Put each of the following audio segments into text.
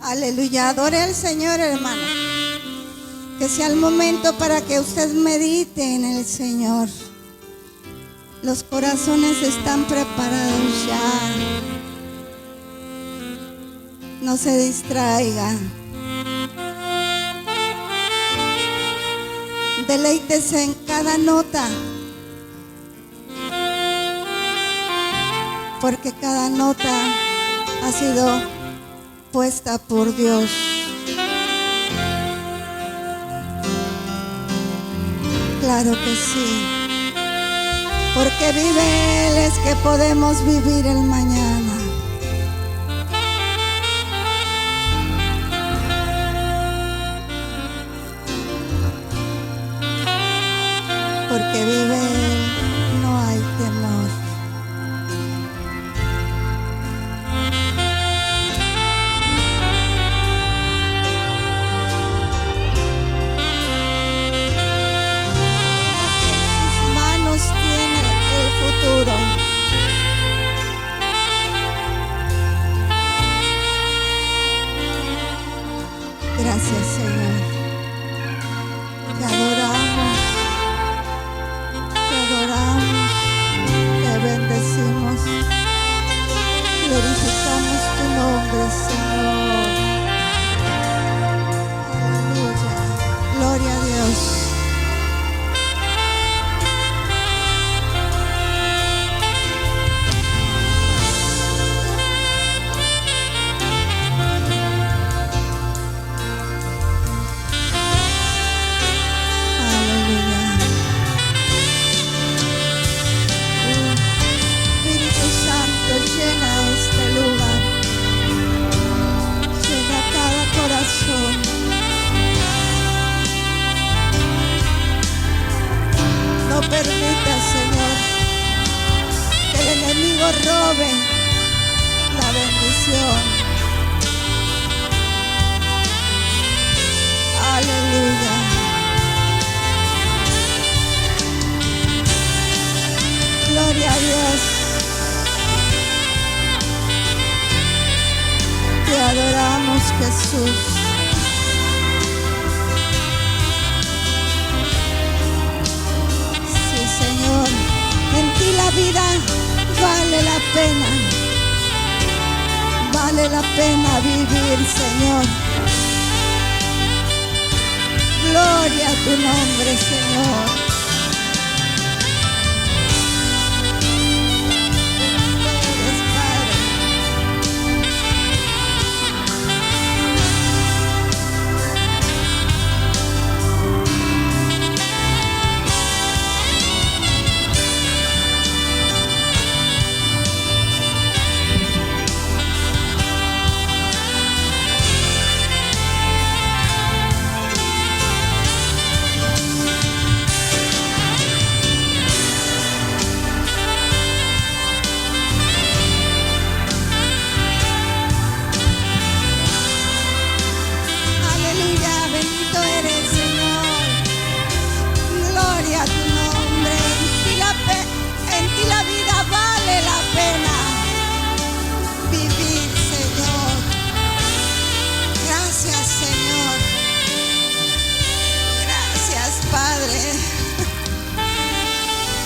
Aleluya, adore al Señor, hermano. Que sea el momento para que usted medite en el Señor. Los corazones están preparados ya. No se distraiga. Deleítese en cada nota, porque cada nota ha sido puesta por Dios. Claro que sí, porque vive Él es que podemos vivir el mañana. Porque vive Él, no hay temor. En sus manos tiene el futuro. Gracias, Señor. Te adoramos. Te adoramos, te bendecimos, glorificamos tu nombre, Señor. Aleluya, gloria a Dios. Llena este lugar, llena cada corazón. No permita, Señor, que el enemigo robe la bendición. Aleluya. Gloria a Dios. Te adoramos, Jesús. Sí, Señor, en ti la vida vale la pena. Vale la pena vivir, Señor. Gloria a tu nombre, Señor.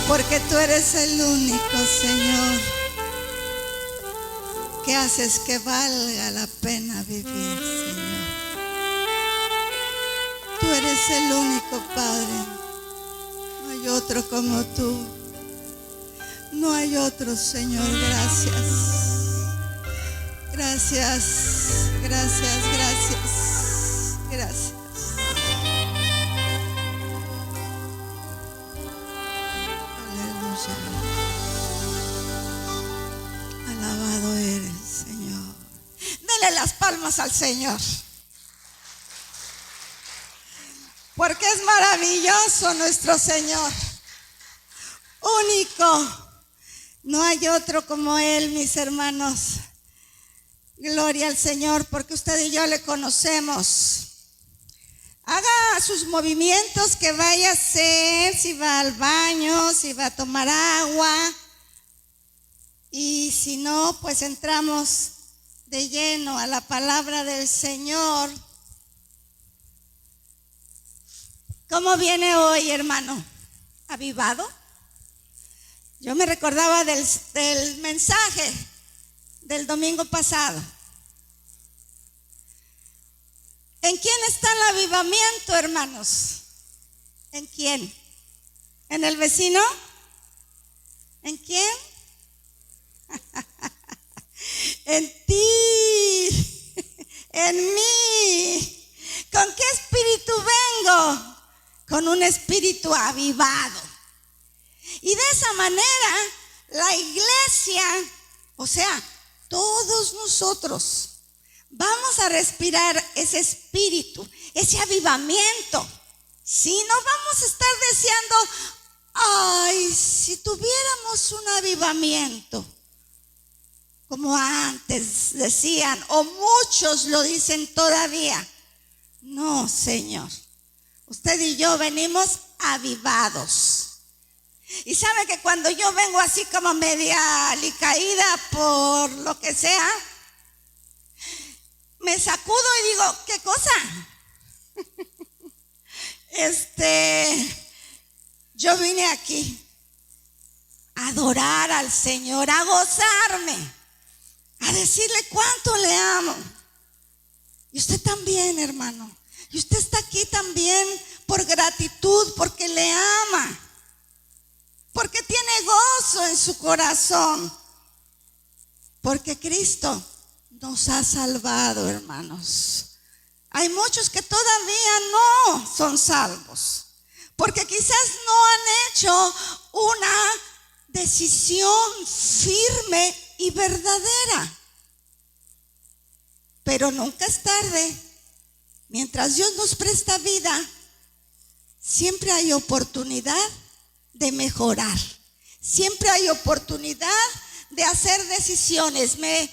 Porque tú eres el único, Señor, que haces que valga la pena vivir, Señor. Tú eres el único, Padre. No hay otro como tú. No hay otro, Señor. Gracias. Gracias, gracias, gracias. Gracias. Alabado eres, Señor. Dele las palmas al Señor, porque es maravilloso nuestro Señor, único. No hay otro como Él, mis hermanos. Gloria al Señor, porque usted y yo le conocemos. Haga sus movimientos que vaya a hacer, si va al baño, si va a tomar agua. Y si no, pues entramos de lleno a la palabra del Señor. ¿Cómo viene hoy, hermano? ¿Avivado? Yo me recordaba del mensaje del domingo pasado. ¿En quién está el avivamiento, hermanos? ¿En quién? ¿En el vecino? ¿En quién? En ti, en mí. ¿Con qué espíritu vengo? Con un espíritu avivado. Y de esa manera la iglesia, o sea, todos nosotros vamos a respirar ese espíritu, ese avivamiento. Si no vamos a estar deseando, ay, si tuviéramos un avivamiento, como antes decían, o muchos lo dicen todavía. No, Señor, usted y yo venimos avivados. Y sabe que cuando yo vengo así como media alicaída por lo que sea, me sacudo y digo, ¿qué cosa? Yo vine aquí a adorar al Señor, a gozarme, a decirle cuánto le amo. Y usted también, hermano. Y usted está aquí también por gratitud, porque le ama, porque tiene gozo en su corazón, porque Cristo nos ha salvado, hermanos. Hay muchos que todavía no son salvos, porque quizás no han hecho una decisión firme y verdadera. Pero nunca es tarde. Mientras Dios nos presta vida, siempre hay oportunidad de mejorar. Siempre hay oportunidad de hacer decisiones. Me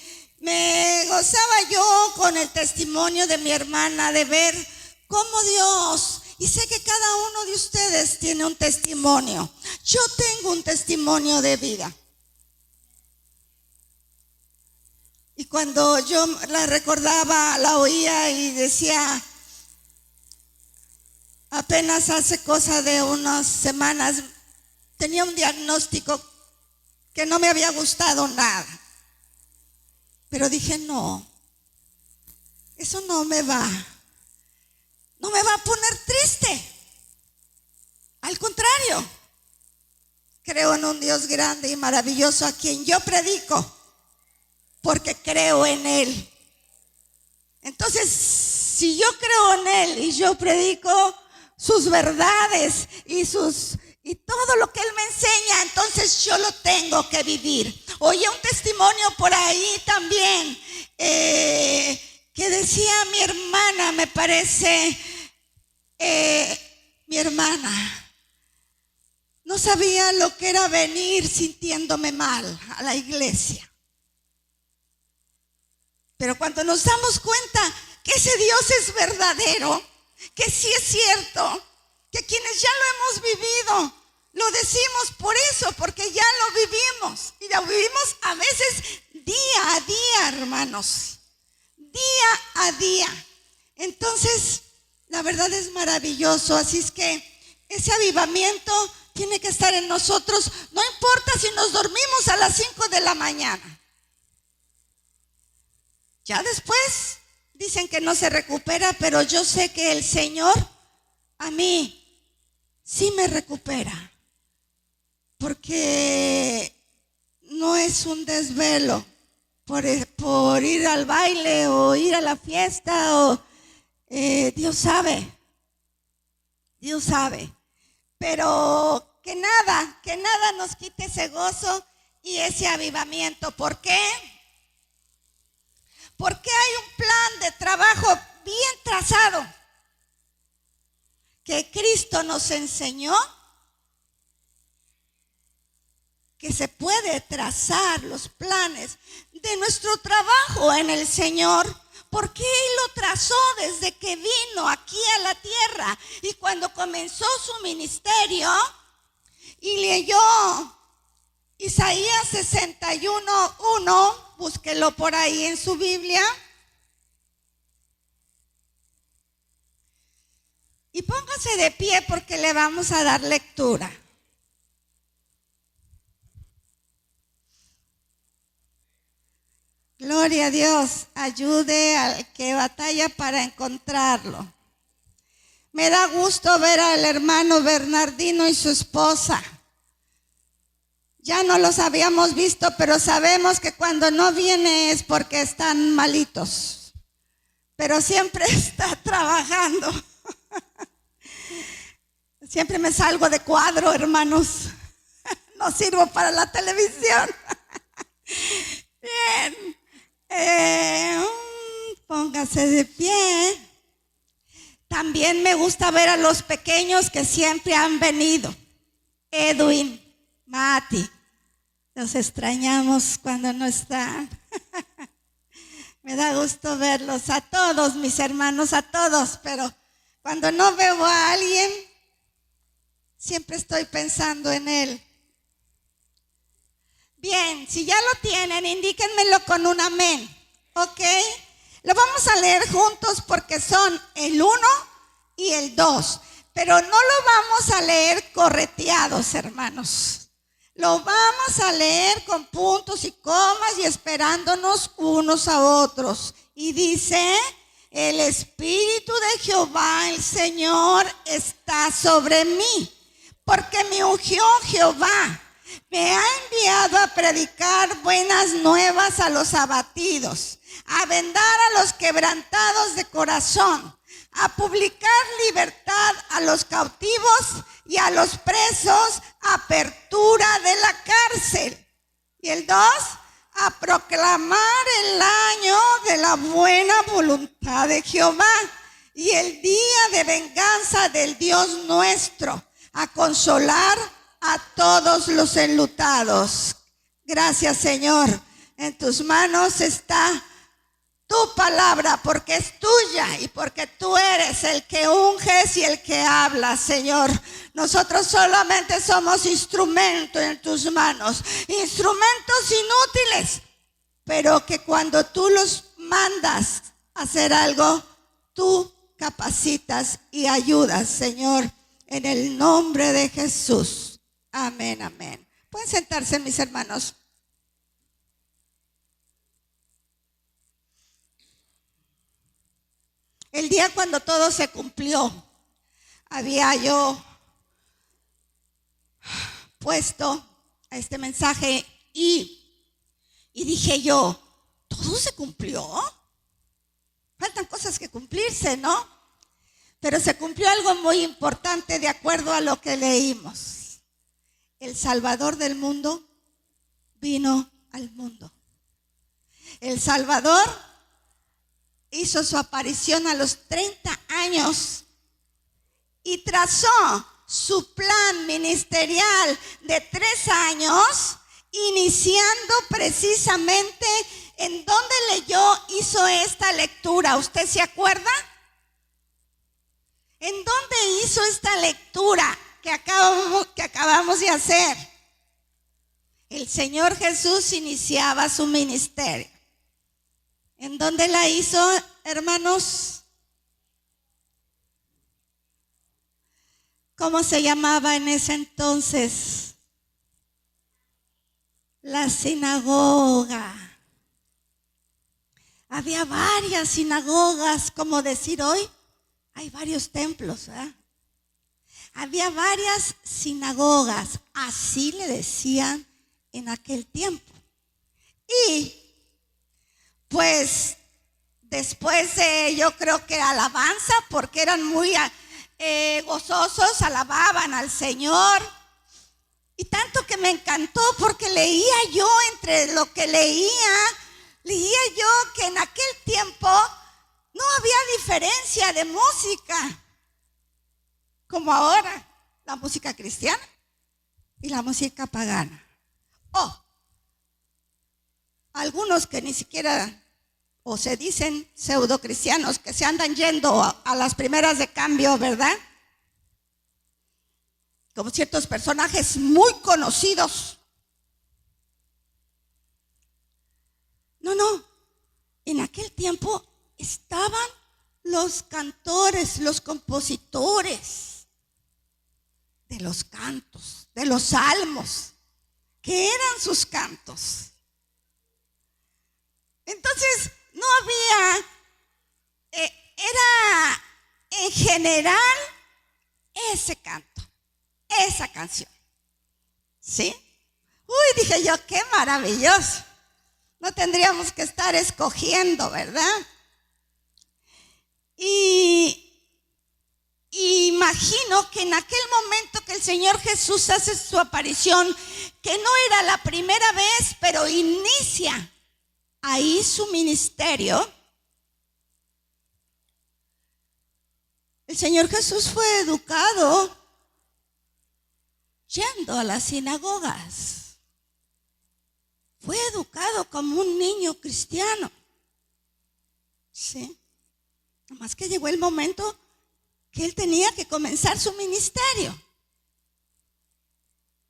gozaba yo con el testimonio de mi hermana de ver cómo Dios, y sé que cada uno de ustedes tiene un testimonio. Yo tengo un testimonio de vida. Y cuando yo la recordaba, la oía y decía, apenas hace cosa de unas semanas, tenía un diagnóstico que no me había gustado nada. Pero dije, no, eso no me va a poner triste. Al contrario, creo en un Dios grande y maravilloso a quien yo predico, porque creo en Él. Entonces, si yo creo en Él y yo predico sus verdades y todo lo que Él me enseña, entonces yo lo tengo que vivir. Oye, un testimonio por ahí también que decía mi hermana, me parece, mi hermana no sabía lo que era venir sintiéndome mal a la iglesia. Pero cuando nos damos cuenta que ese Dios es verdadero, que sí es cierto, que quienes ya lo hemos vivido, lo decimos por eso, porque ya lo vivimos. Y lo vivimos a veces día a día, hermanos. Día a día. Entonces, la verdad es maravilloso. Así es que ese avivamiento tiene que estar en nosotros. No importa si nos dormimos a las 5 de la mañana. Ya después dicen que no se recupera, pero yo sé que el Señor a mí sí me recupera, porque no es un desvelo por ir al baile o ir a la fiesta, Dios sabe, pero que nada nos quite ese gozo y ese avivamiento. ¿Por qué? Porque hay un plan de trabajo bien trazado que Cristo nos enseñó, que se puede trazar los planes de nuestro trabajo en el Señor, porque Él lo trazó desde que vino aquí a la tierra. Y cuando comenzó su ministerio y leyó Isaías 61:1, búsquelo por ahí en su Biblia. Y póngase de pie porque le vamos a dar lectura. Gloria a Dios, ayude al que batalla para encontrarlo. Me da gusto ver al hermano Bernardino y su esposa. Ya no los habíamos visto, pero sabemos que cuando no viene es porque están malitos. Pero siempre está trabajando. Siempre me salgo de cuadro, hermanos. No sirvo para la televisión. Bien. Póngase de pie. También me gusta ver a los pequeños que siempre han venido. Edwin, Mati. Los extrañamos cuando no están. Me da gusto verlos a todos, mis hermanos, a todos. Pero cuando no veo a alguien, siempre estoy pensando en él. Bien, si ya lo tienen, indíquenmelo con un amén, ¿ok? Lo vamos a leer juntos porque son el 1 y el 2, pero no lo vamos a leer correteados, hermanos. Lo vamos a leer con puntos y comas y esperándonos unos a otros. Y dice, el Espíritu de Jehová, el Señor, está sobre mí, porque me ungió Jehová. Me ha enviado a predicar buenas nuevas a los abatidos, a vendar a los quebrantados de corazón, a publicar libertad a los cautivos y a los presos, apertura de la cárcel. Y el 2, a proclamar el año de la buena voluntad de Jehová y el día de venganza del Dios nuestro, a consolar a todos los enlutados. Gracias, Señor. En tus manos está tu palabra, porque es tuya y porque tú eres el que unges y el que habla, Señor. Nosotros solamente somos instrumentos en tus manos, instrumentos inútiles, pero que cuando tú los mandas a hacer algo, tú capacitas y ayudas, Señor, en el nombre de Jesús. Amén, amén. Pueden sentarse, mis hermanos. El día cuando todo se cumplió, había yo puesto a este mensaje y dije yo, ¿todo se cumplió? Faltan cosas que cumplirse, ¿no? Pero se cumplió algo muy importante de acuerdo a lo que leímos. El Salvador del mundo vino al mundo. El Salvador hizo su aparición a los 30 años y trazó su plan ministerial de 3 años, iniciando precisamente en donde hizo esta lectura. ¿Usted se acuerda? ¿En dónde hizo esta lectura que acabamos de hacer? El Señor Jesús iniciaba su ministerio. ¿En dónde la hizo, hermanos? ¿Cómo se llamaba en ese entonces? La sinagoga. Había varias sinagogas, como decir hoy, hay varios templos, ¿verdad? Había varias sinagogas, así le decían en aquel tiempo. Y pues después yo creo que alabanza, porque eran muy gozosos, alababan al Señor. Y tanto que me encantó, porque leía yo entre lo que leía yo que en aquel tiempo no había diferencia de música como ahora, la música cristiana y la música pagana. Algunos que ni siquiera, o se dicen pseudo cristianos, que se andan yendo a las primeras de cambio, ¿verdad? Como ciertos personajes muy conocidos tiempo estaban los cantores, los compositores de los cantos, de los salmos, que eran sus cantos. Entonces, no había, era en general ese canto, esa canción. ¿Sí? Uy, dije yo, qué maravilloso. No tendríamos que estar escogiendo, ¿verdad? Y imagino que en aquel momento que el Señor Jesús hace su aparición, que no era la primera vez, pero inicia ahí su ministerio. El Señor Jesús fue educado yendo a las sinagogas. Fue educado como un niño cristiano. Sí. Nomás que llegó el momento que él tenía que comenzar su ministerio.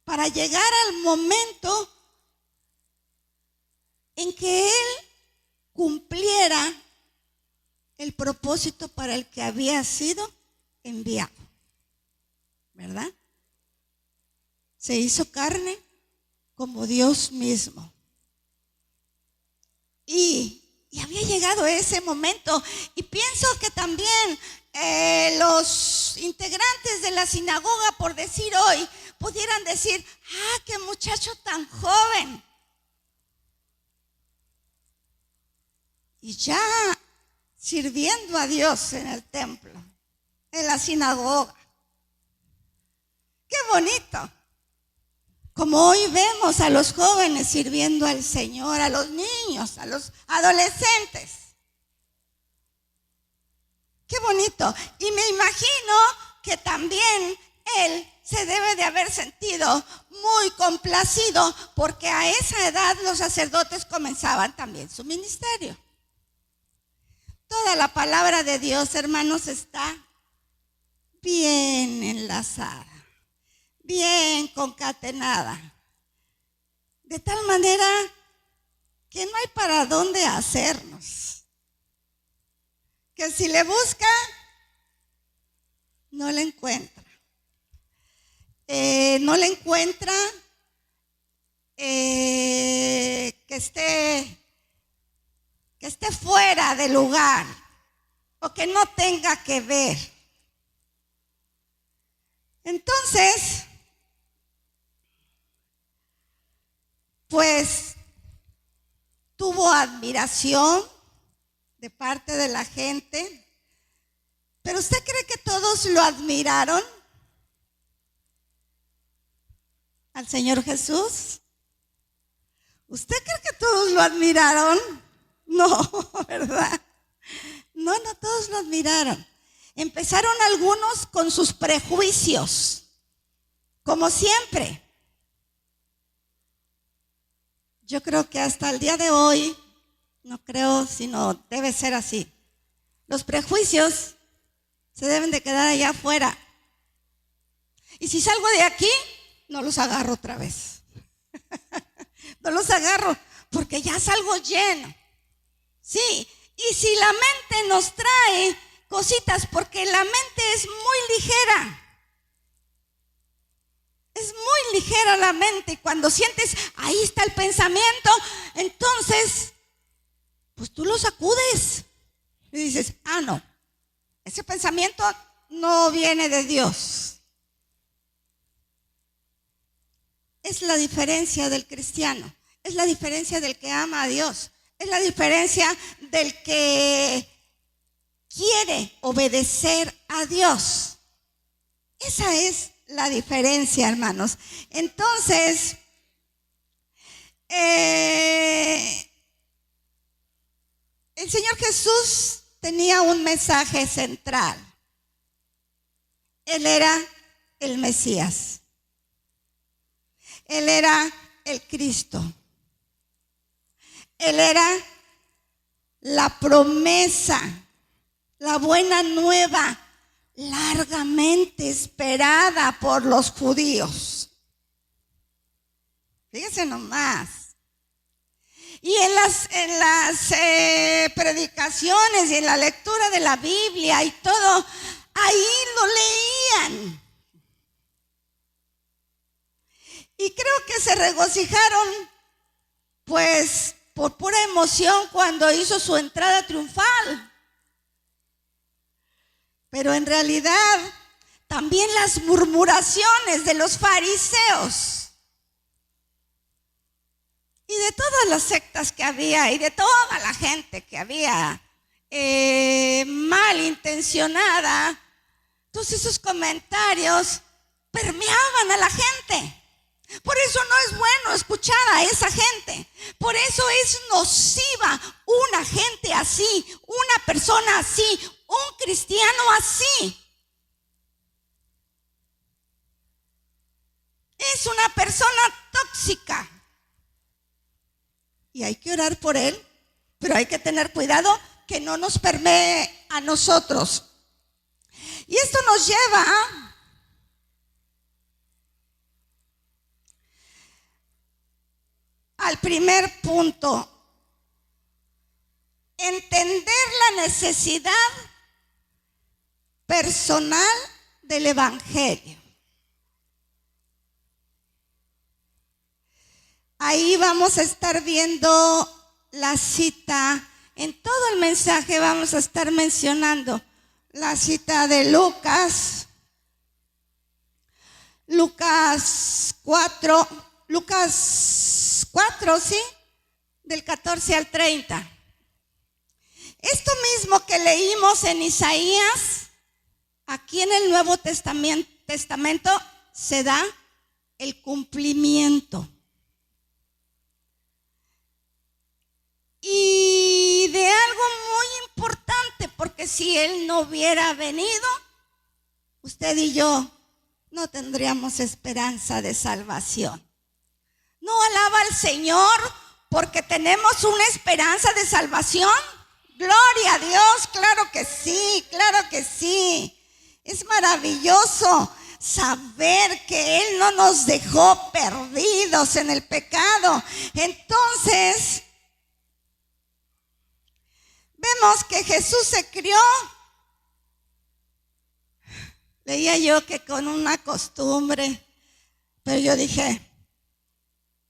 Para llegar al momento en que él cumpliera el propósito para el que había sido enviado. ¿Verdad? Se hizo carne como Dios mismo. Y había llegado ese momento. Y pienso que también los integrantes de la sinagoga, por decir hoy, pudieran decir, qué muchacho tan joven. Y ya sirviendo a Dios en el templo, en la sinagoga. ¡Qué bonito! Como hoy vemos a los jóvenes sirviendo al Señor, a los niños, a los adolescentes. ¡Qué bonito! Y me imagino que también él se debe de haber sentido muy complacido, porque a esa edad los sacerdotes comenzaban también su ministerio. Toda la palabra de Dios, hermanos, está bien enlazada, bien concatenada, de tal manera que no hay para dónde hacernos. Que si le busca, no le encuentra. No le encuentra que esté fuera de lugar o que no tenga que ver. Entonces, pues tuvo admiración de parte de la gente. ¿Pero usted cree que todos lo admiraron al Señor Jesús? ¿Usted cree que todos lo admiraron? No, ¿verdad? No todos lo admiraron. Empezaron algunos con sus prejuicios, como siempre. Yo creo que hasta el día de hoy, no creo, sino debe ser así. Los prejuicios se deben de quedar allá afuera. Y si salgo de aquí, no los agarro otra vez. No los agarro porque ya salgo lleno. Sí, y si la mente nos trae cositas, porque la mente es muy ligera. Es muy ligera la mente, y cuando sientes, ahí está el pensamiento, entonces, pues tú lo sacudes y dices, no, ese pensamiento no viene de Dios. Es la diferencia del cristiano, es la diferencia del que ama a Dios, es la diferencia del que quiere obedecer a Dios. Esa es la diferencia, hermanos. Entonces, el Señor Jesús tenía un mensaje central. Él era el Mesías. Él era el Cristo. Él era la promesa, la buena nueva, largamente esperada por los judíos. Fíjense nomás. Y en las predicaciones y en la lectura de la Biblia y todo, ahí lo leían. Y creo que se regocijaron, pues, por pura emoción cuando hizo su entrada triunfal. Pero en realidad, también las murmuraciones de los fariseos y de todas las sectas que había y de toda la gente que había malintencionada, todos esos comentarios permeaban a la gente. Por eso no es bueno escuchar a esa gente. Por eso es nociva una gente así, una persona así, un cristiano así. Es una persona tóxica. Y hay que orar por él, pero hay que tener cuidado que no nos permee a nosotros. Y esto nos lleva al primer punto: entender la necesidad personal del evangelio. Ahí vamos a estar viendo la cita, en todo el mensaje vamos a estar mencionando la cita de Lucas 4, ¿sí? Del 14 al 30. Esto mismo que leímos en Isaías, aquí en el Nuevo Testamento se da el cumplimiento. Y de algo muy importante, porque si Él no hubiera venido, usted y yo no tendríamos esperanza de salvación. ¿No alaba al Señor porque tenemos una esperanza de salvación? Gloria a Dios, claro que sí, claro que sí. Es maravilloso saber que Él no nos dejó perdidos en el pecado. Entonces, vemos que Jesús se crió. Leía yo que con una costumbre, pero yo dije,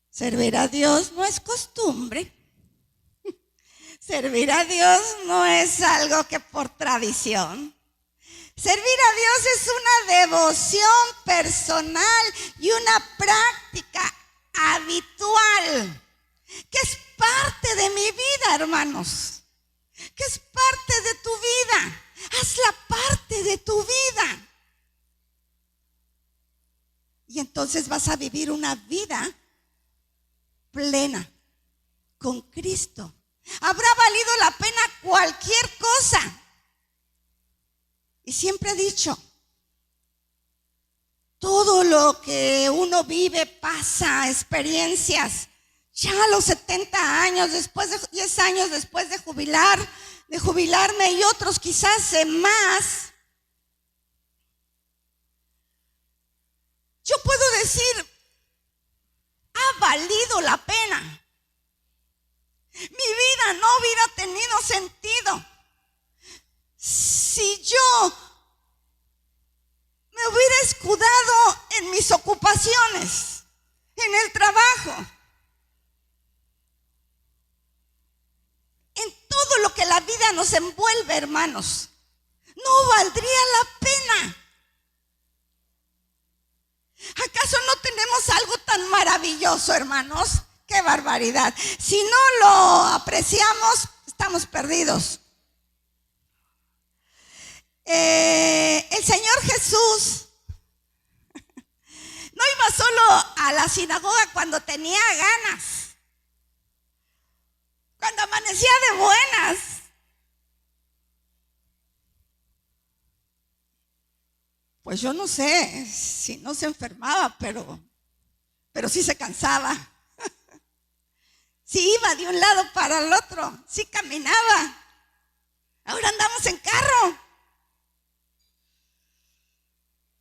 servir a Dios no es costumbre. Servir a Dios no es algo que por tradición. Servir a Dios es una devoción personal y una práctica habitual, que es parte de mi vida, hermanos, que es parte de tu vida. Hazla parte de tu vida. Y entonces vas a vivir una vida plena con Cristo. Habrá valido la pena cualquier cosa. Y siempre he dicho, todo lo que uno vive, pasa, experiencias, ya a los 70 años, después de 10 años después de jubilarme y otros quizás más, yo puedo decir, ha valido la pena. Mi vida no hubiera tenido sentido si yo me hubiera escudado en mis ocupaciones, en el trabajo, en todo lo que la vida nos envuelve, hermanos. No valdría la pena. ¿Acaso no tenemos algo tan maravilloso, hermanos? ¡Qué barbaridad! Si no lo apreciamos, estamos perdidos. El Señor Jesús no iba solo a la sinagoga cuando tenía ganas, cuando amanecía de buenas. Pues yo no sé si no se enfermaba, pero sí se cansaba. Sí iba de un lado para el otro, sí caminaba. Ahora andamos en carro,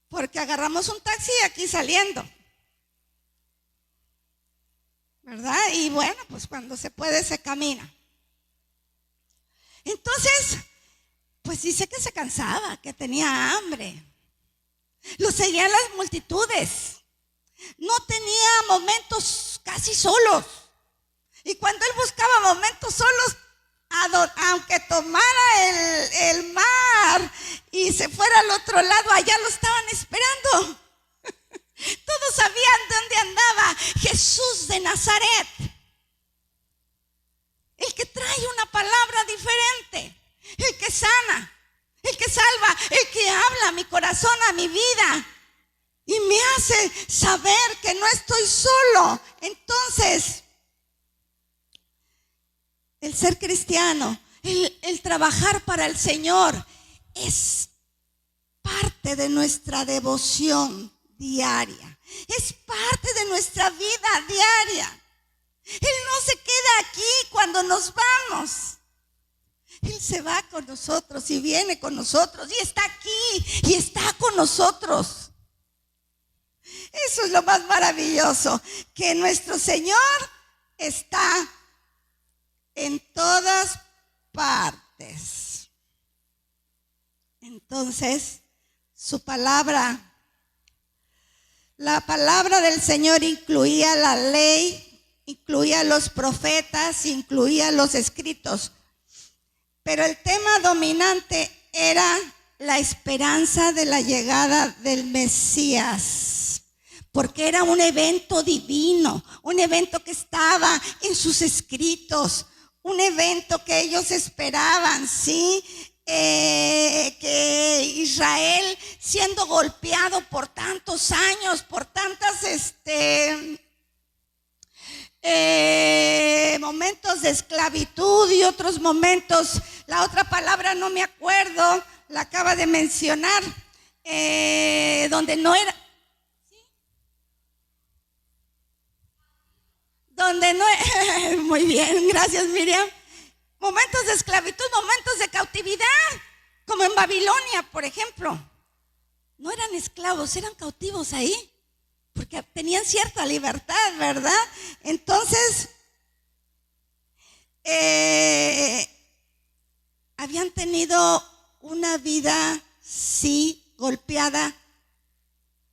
porque agarramos un taxi aquí saliendo, ¿verdad? Y bueno, pues cuando se puede se camina. Entonces, pues dice que se cansaba, que tenía hambre. Lo seguían las multitudes. No tenía momentos casi solos. Y cuando él buscaba momentos solos, aunque tomara el mar y se fuera al otro lado, allá lo estaban esperando. Todos sabían dónde andaba Jesús de Nazaret, el que trae una palabra diferente, el que sana, el que salva, el que habla a mi corazón, a mi vida y me hace saber que no estoy solo. Entonces, el ser cristiano, el trabajar para el Señor es parte de nuestra devoción diaria. Es parte de nuestra vida diaria. Él no se queda aquí cuando nos vamos. Él se va con nosotros y viene con nosotros y está aquí y está con nosotros. Eso es lo más maravilloso, que nuestro Señor está en todas partes. Entonces, su palabra, la palabra del Señor incluía la ley, incluía los profetas, incluía los escritos. Pero el tema dominante era la esperanza de la llegada del Mesías, porque era un evento divino, un evento que estaba en sus escritos, un evento que ellos esperaban, ¿sí? Que Israel, siendo golpeado por tantos años, por tantas momentos de esclavitud y otros momentos, la otra palabra no me acuerdo, la acaba de mencionar, donde no era, ¿sí? Donde no, muy bien, gracias Miriam. Momentos de esclavitud, momentos de cautividad, como en Babilonia, por ejemplo. No eran esclavos, eran cautivos ahí, porque tenían cierta libertad, ¿verdad? Entonces, habían tenido una vida, sí, golpeada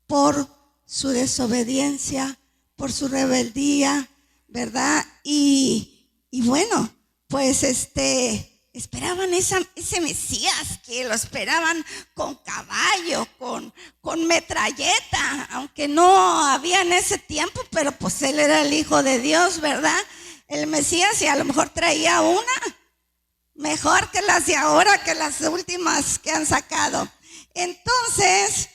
por su desobediencia, por su rebeldía, ¿verdad? Y bueno, pues esperaban ese Mesías, que lo esperaban con caballo, con metralleta, aunque no había en ese tiempo, pero pues él era el Hijo de Dios, ¿verdad? El Mesías, y a lo mejor traía una mejor que las de ahora, que las últimas que han sacado. Entonces,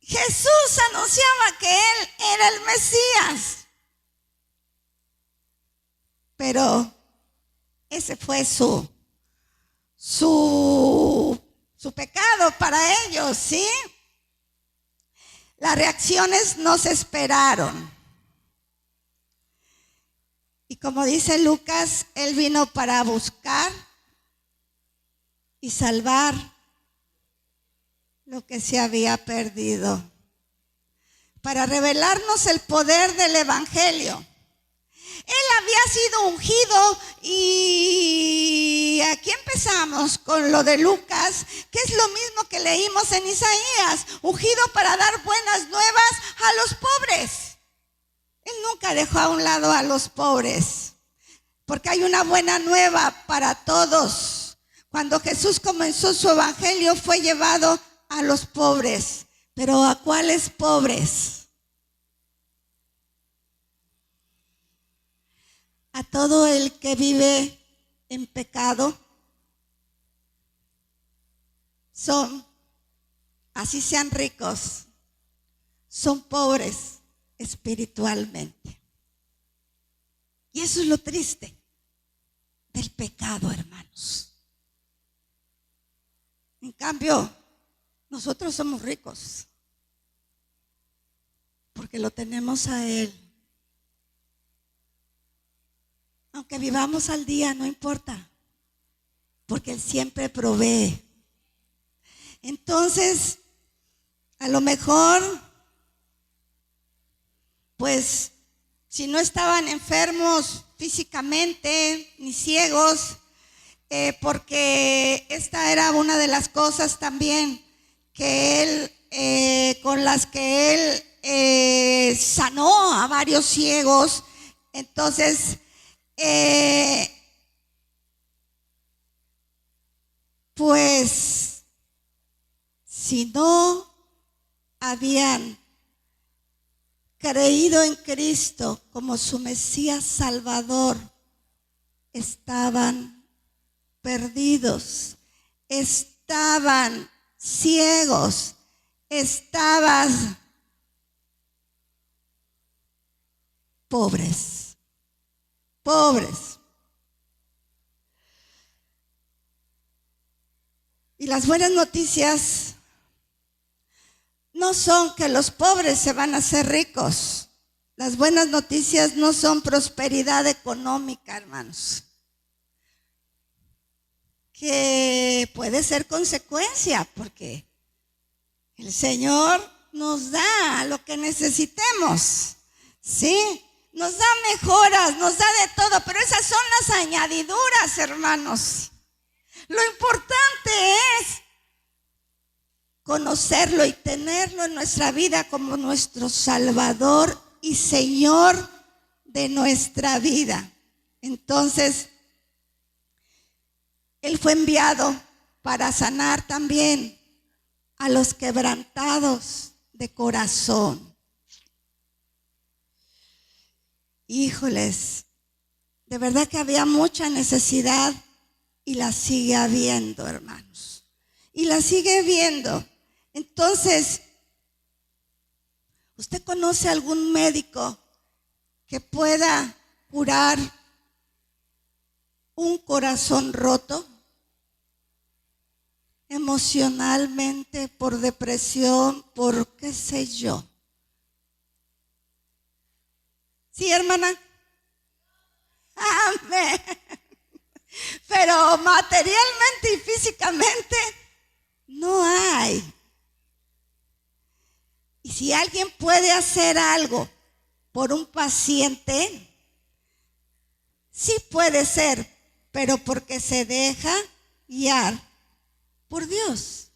Jesús anunciaba que él era el Mesías, pero ese fue su pecado para ellos, ¿sí? Las reacciones no se esperaron. Y como dice Lucas, él vino para buscar y salvar lo que se había perdido, para revelarnos el poder del evangelio. Él había sido ungido, y aquí empezamos con lo de Lucas, que es lo mismo que leímos en Isaías, ungido para dar buenas nuevas a los pobres. Él nunca dejó a un lado a los pobres, porque hay una buena nueva para todos. Cuando Jesús comenzó su evangelio, fue llevado a los pobres. ¿Pero a cuáles pobres? A todo el que vive en pecado. Así sean ricos, son pobres espiritualmente. Y eso es lo triste del pecado, hermanos. En cambio, nosotros somos ricos porque lo tenemos a Él. Aunque vivamos al día, no importa, porque Él siempre provee. Entonces, a lo mejor, pues, si no estaban enfermos físicamente, ni ciegos, porque esta era una de las cosas también que él, con las que él sanó a varios ciegos. Entonces, pues, si no habían creído en Cristo como su Mesías Salvador, estaban perdidos, estaban ciegos, estaban pobres. Y las buenas noticias no son que los pobres se van a hacer ricos. Las buenas noticias no son prosperidad económica, hermanos, que puede ser consecuencia, porque el Señor nos da lo que necesitemos, ¿sí? Nos da mejoras, nos da de todo, pero esas son las añadiduras, hermanos. Lo importante es conocerlo y tenerlo en nuestra vida como nuestro Salvador y Señor de nuestra vida. Entonces, Él fue enviado para sanar también a los quebrantados de corazón. Híjoles, de verdad que había mucha necesidad y la sigue habiendo, hermanos. Y la sigue viendo. Entonces, ¿usted conoce algún médico que pueda curar un corazón roto? Emocionalmente, por depresión, por qué sé yo. ¿Sí, hermana? Amén. Pero materialmente y físicamente no hay. Y si alguien puede hacer algo por un paciente, sí puede ser, pero porque se deja guiar por Dios.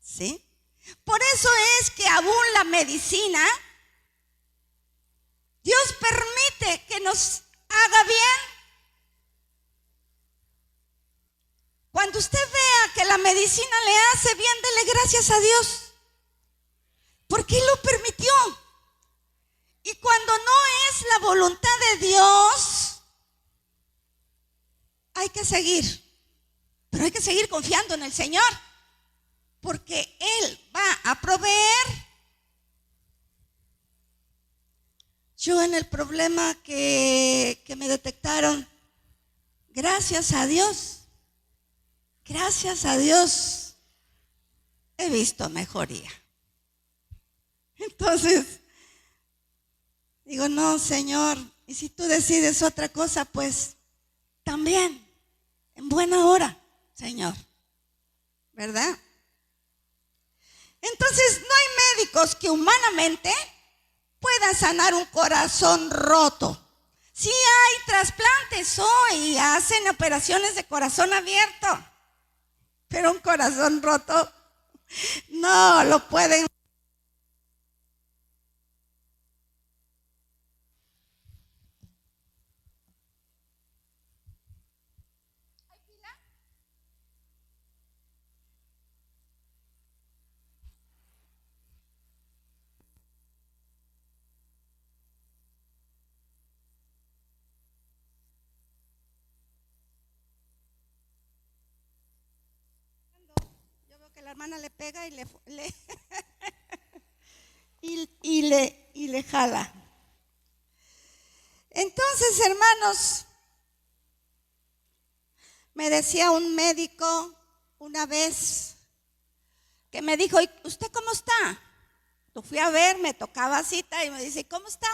¿Sí? Por eso es que aún la medicina, Dios permite que nos haga bien. Cuando usted vea que la medicina le hace bien, dele gracias a Dios, porque Él lo permitió. Y cuando no es la voluntad de Dios, hay que seguir. Pero hay que seguir confiando en el Señor, porque Él va a proveer. Yo en el problema que me detectaron, gracias a Dios, he visto mejoría. Entonces, digo, no, Señor, y si tú decides otra cosa, pues también, en buena hora, Señor, ¿verdad? Entonces, no hay médicos que humanamente puedan sanar un corazón roto. Sí hay trasplantes hoy, hacen operaciones de corazón abierto, pero un corazón roto no lo pueden. Yo veo que la hermana le pega y le jala. Entonces, hermanos, me decía un médico una vez que me dijo, ¿y usted cómo está? Lo fui a ver, me tocaba cita y me dice, ¿cómo está?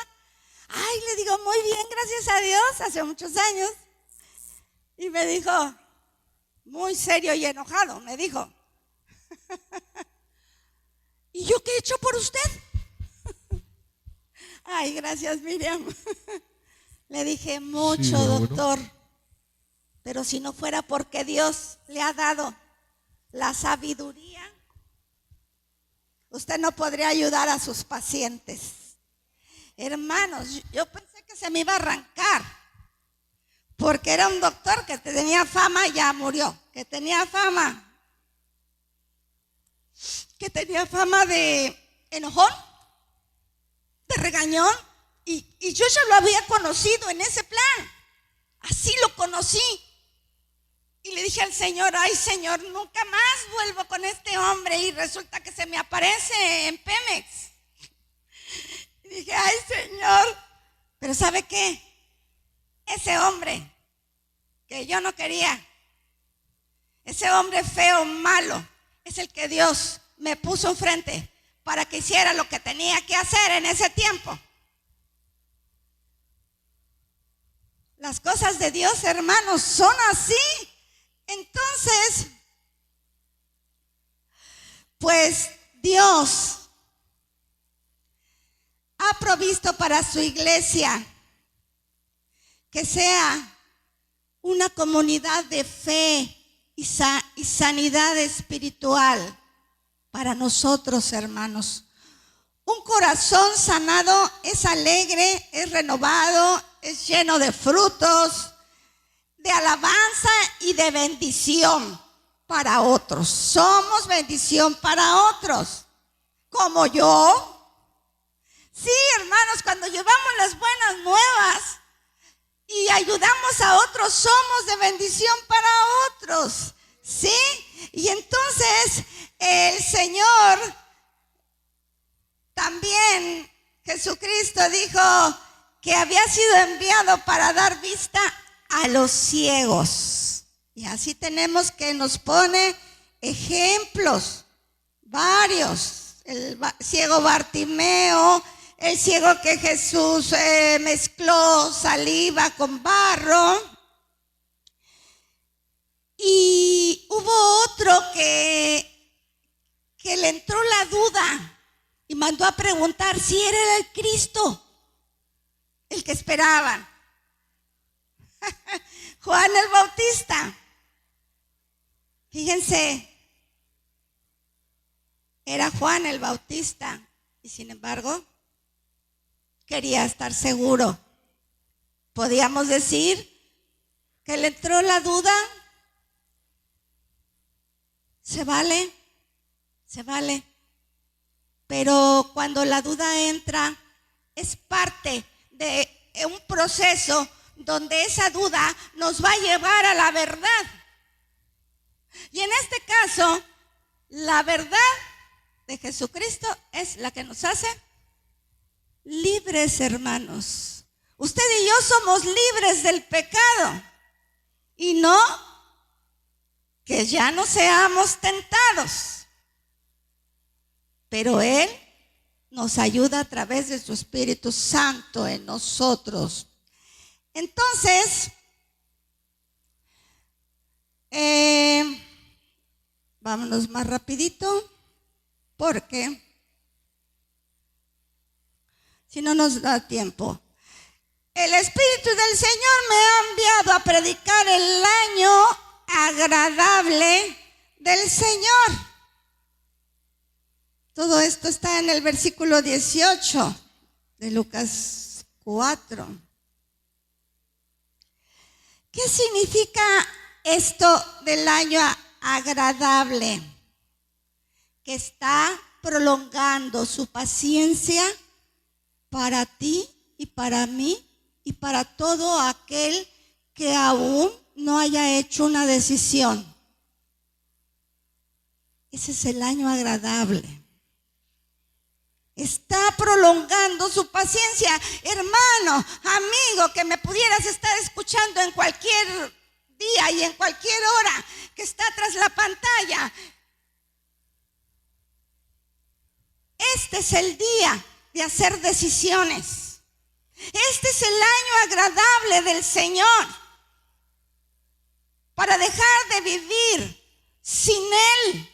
Ay, le digo, muy bien, gracias a Dios, hace muchos años. Y me dijo, muy serio y enojado, me dijo, ¿y yo qué he hecho por usted? Ay, gracias, Miriam. Le dije, mucho, sí, doctor, Pero si no fuera porque Dios le ha dado la sabiduría, usted no podría ayudar a sus pacientes. Hermanos, yo pensé que se me iba a arrancar, porque era un doctor que tenía fama, ya murió, que tenía fama de enojón, de regañón, y yo ya lo había conocido en ese plan, así lo conocí. Y le dije al Señor, ay Señor, nunca más vuelvo con este hombre, y resulta que se me aparece en Pemex. Y dije, ay Señor, pero ¿sabe qué? Ese hombre que yo no quería, ese hombre feo, malo, es el que Dios me puso enfrente para que hiciera lo que tenía que hacer en ese tiempo. Las cosas de Dios, hermanos, son así. Entonces, pues Dios ha provisto para su iglesia que sea una comunidad de fe y sanidad espiritual para nosotros, hermanos. Un corazón sanado es alegre, es renovado, es lleno de frutos, de alabanza y de bendición para otros. Somos bendición para otros, como yo. Sí, hermanos, cuando llevamos las buenas nuevas y ayudamos a otros, somos de bendición para otros. ¿Sí? Y entonces el Señor también, Jesucristo, dijo que había sido enviado para dar vista a los ciegos. Y así tenemos que nos pone ejemplos varios. El ciego Bartimeo, el ciego que Jesús mezcló saliva con barro. Y hubo otro que le entró la duda y mandó a preguntar si era el Cristo, el que esperaban. Juan el Bautista. Fíjense, era Juan el Bautista y sin embargo quería estar seguro. Podíamos decir que le entró la duda. Se vale. Pero cuando la duda entra, es parte de un proceso donde esa duda nos va a llevar a la verdad. Y en este caso, la verdad de Jesucristo es la que nos hace libres, hermanos. Usted y yo somos libres del pecado. Y no que ya no seamos tentados. Pero Él nos ayuda a través de su Espíritu Santo en nosotros. Entonces, vámonos más rapidito, porque si no nos da tiempo. El Espíritu del Señor me ha enviado a predicar el año agradable del Señor. Todo esto está en el versículo 18 de Lucas 4. ¿Qué significa esto del año agradable? Que está prolongando su paciencia para ti y para mí y para todo aquel que aún no haya hecho una decisión. Ese es el año agradable. Está prolongando su paciencia. Hermano, amigo, que me pudieras estar escuchando en cualquier día y en cualquier hora que está tras la pantalla. Este es el día de hacer decisiones. Este es el año agradable del Señor para dejar de vivir sin Él,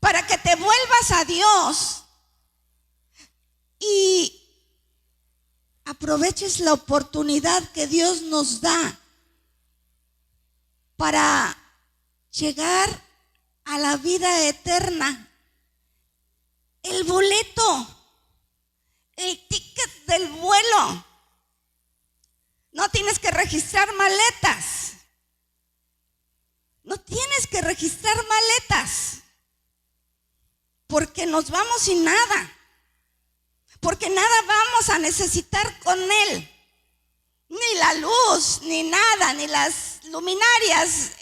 para que te vuelvas a Dios y aproveches la oportunidad que Dios nos da para llegar a la vida eterna. El boleto, el ticket del vuelo. No tienes que registrar maletas. No tienes que registrar maletas. Porque nos vamos sin nada. Porque nada vamos a necesitar con Él. Ni la luz, ni nada, ni las luminarias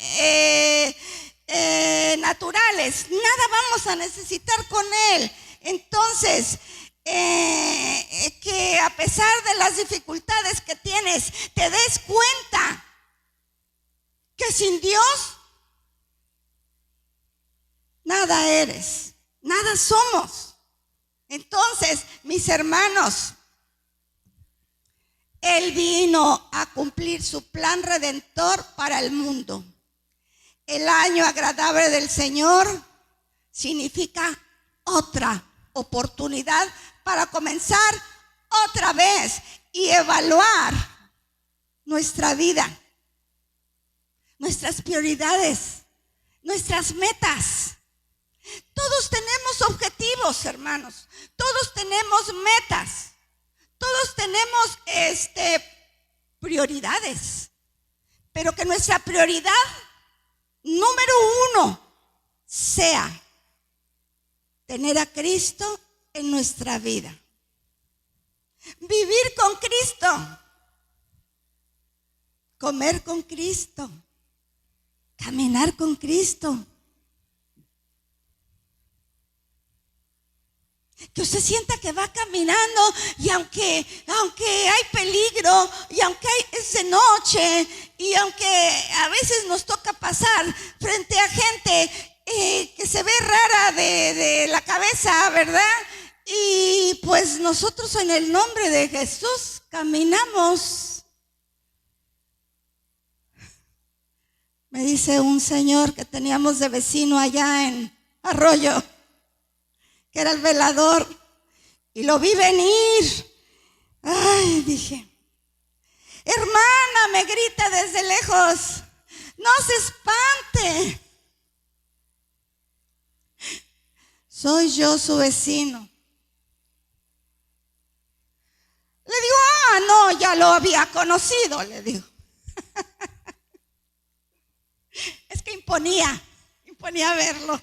naturales. Nada vamos a necesitar con Él. Entonces, que a pesar de las dificultades que tienes, te des cuenta que sin Dios nada eres, nada somos. Entonces, mis hermanos, Él vino a cumplir su plan redentor para el mundo. El año agradable del Señor significa otra oportunidad para comenzar otra vez y evaluar nuestra vida, nuestras prioridades, nuestras metas. Todos tenemos objetivos, hermanos. Todos tenemos metas. Todos tenemos prioridades. Pero que nuestra prioridad número 1 sea tener a Cristo en nuestra vida. Vivir con Cristo. Comer con Cristo. Caminar con Cristo. Que usted sienta que va caminando y aunque hay peligro y aunque es de noche y aunque a veces nos toca pasar frente a gente que se ve rara de la cabeza, ¿verdad? Y pues nosotros en el nombre de Jesús caminamos. Me dice un señor que teníamos de vecino allá en Arroyo, que era el velador, y lo vi venir. Ay, dije, hermana, me grita desde lejos, no se espante. Soy yo su vecino. Le digo, no, ya lo había conocido, le digo. Es que imponía verlo.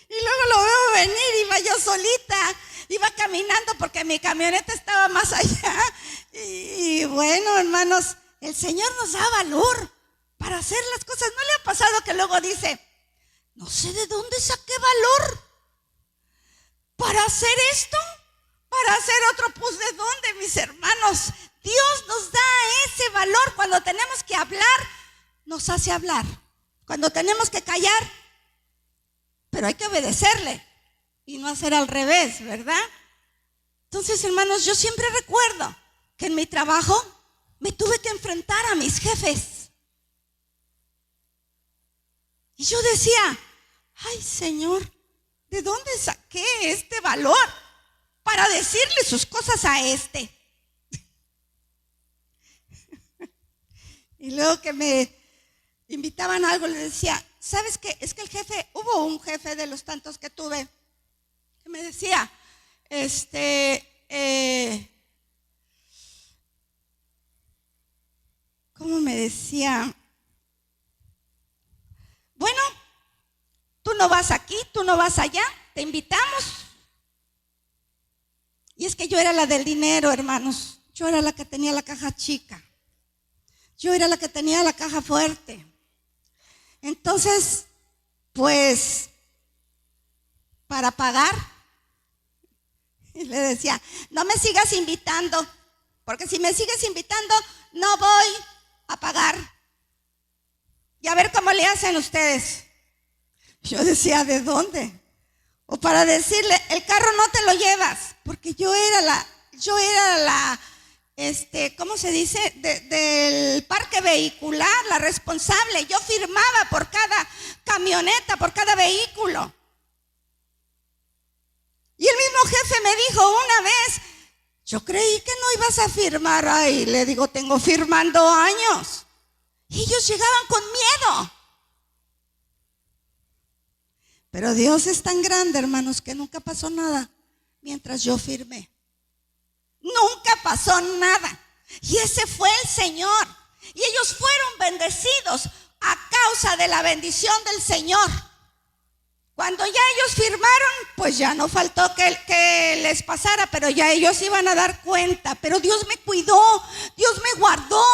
Y luego lo veo venir, iba yo solita, iba caminando porque mi camioneta estaba más allá. Y bueno, hermanos, el Señor nos da valor para hacer las cosas. ¿No le ha pasado que luego dice, no sé de dónde saqué valor para hacer esto, para hacer otro? Pues ¿de dónde, mis hermanos? Dios nos da ese valor. Cuando tenemos que hablar, nos hace hablar. Cuando tenemos que callar, pero hay que obedecerle y no hacer al revés, ¿verdad? Entonces, hermanos, yo siempre recuerdo que en mi trabajo me tuve que enfrentar a mis jefes. Y yo decía, ay, Señor, ¿de dónde saqué este valor para decirle sus cosas a este? Y luego que me invitaban a algo, le decía, ¿sabes qué? Es que hubo un jefe de los tantos que tuve que me decía, ¿cómo me decía? Bueno, tú no vas aquí, tú no vas allá, te invitamos. Y es que yo era la del dinero, hermanos. Yo era la que tenía la caja chica. Yo era la que tenía la caja fuerte. Entonces, pues, para pagar, y le decía, no me sigas invitando, porque si me sigues invitando, no voy a pagar. Y a ver cómo le hacen ustedes. Yo decía, ¿de dónde? O para decirle, el carro no te lo llevas, porque yo era la ¿cómo se dice? Del parque vehicular, la responsable. Yo firmaba por cada camioneta, por cada vehículo. Y el mismo jefe me dijo una vez, Yo creí que no ibas a firmar ahí. Le digo, tengo firmando años. Y ellos llegaban con miedo. Pero Dios es tan grande, hermanos, que nunca pasó nada mientras yo firmé. Nunca pasó nada. Y ese fue el Señor. Y ellos fueron bendecidos a causa de la bendición del Señor. Cuando ya ellos firmaron, pues ya no faltó que les pasara, pero ya ellos iban a dar cuenta. Pero Dios me cuidó, Dios me guardó.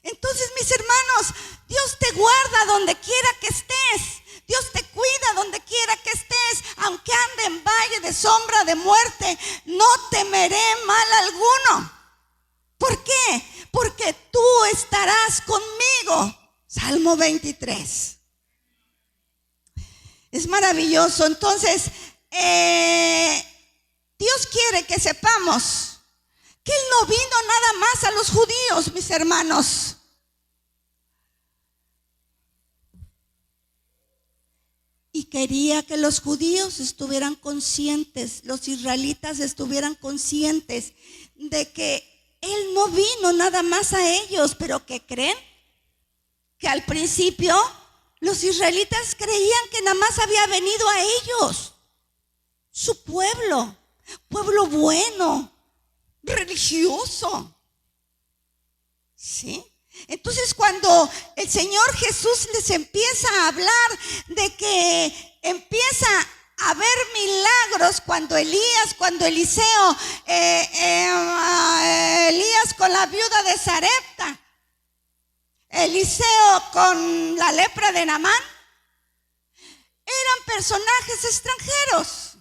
Entonces, mis hermanos, Dios te guarda donde quiera que estés. Dios te cuida donde quiera que estés. Aunque ande en valle de sombra de muerte, no temeré mal alguno. ¿Por qué? Porque tú estarás conmigo. Salmo 23. Es maravilloso. Entonces, Dios quiere que sepamos que Él no vino nada más a los judíos, mis hermanos. Y quería que los judíos estuvieran conscientes, los israelitas estuvieran conscientes de que Él no vino nada más a ellos. Pero ¿qué creen? Que al principio los israelitas creían que nada más había venido a ellos, su pueblo bueno, religioso. ¿Sí? Entonces, cuando el Señor Jesús les empieza a hablar de que empieza a ver milagros, cuando Elías con la viuda de Sarepta, Eliseo con la lepra de Naamán, eran personajes extranjeros.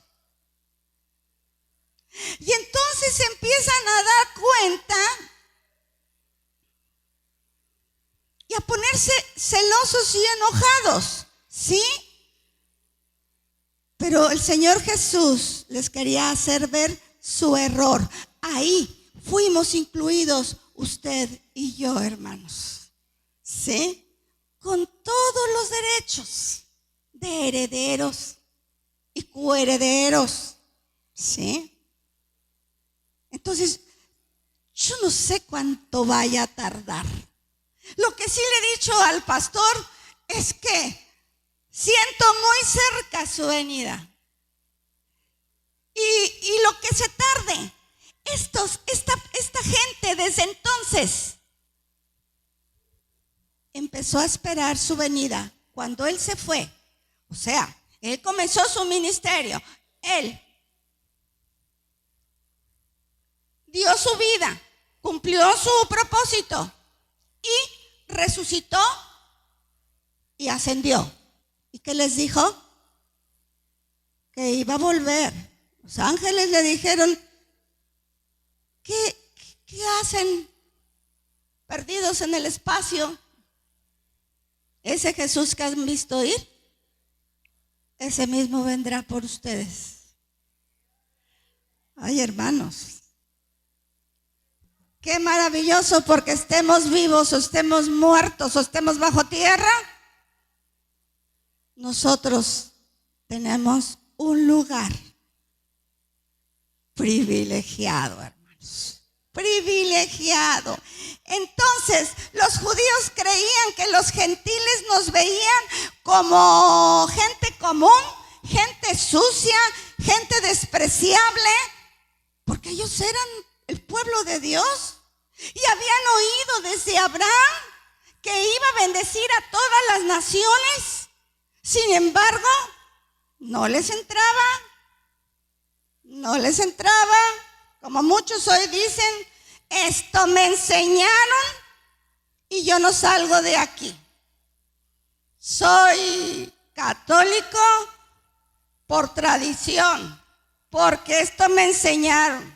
Y entonces se empiezan a dar cuenta y a ponerse celosos y enojados, ¿sí? Pero el Señor Jesús les quería hacer ver su error. Ahí fuimos incluidos usted y yo, hermanos, ¿sí? Con todos los derechos de herederos y coherederos, ¿sí? Entonces, yo no sé cuánto vaya a tardar. Lo que sí le he dicho al pastor es que siento muy cerca su venida. Y lo que se tarde, esta gente desde entonces empezó a esperar su venida. Cuando él se fue, o sea, él comenzó su ministerio, él dio su vida, cumplió su propósito y resucitó y ascendió. ¿Y qué les dijo? Que iba a volver. Los ángeles le dijeron, ¿qué hacen perdidos en el espacio? Ese Jesús que han visto ir, ese mismo vendrá por ustedes. Ay, hermanos, qué maravilloso, porque estemos vivos o estemos muertos o estemos bajo tierra, nosotros tenemos un lugar privilegiado, hermanos, privilegiado. Entonces, los judíos creían que los gentiles nos veían como gente común, gente sucia, gente despreciable, porque ellos eran el pueblo de Dios y habían oído desde Abraham que iba a bendecir a todas las naciones. Sin embargo, no les entraba, como muchos hoy dicen, esto me enseñaron y yo no salgo de aquí. Soy católico por tradición, porque esto me enseñaron.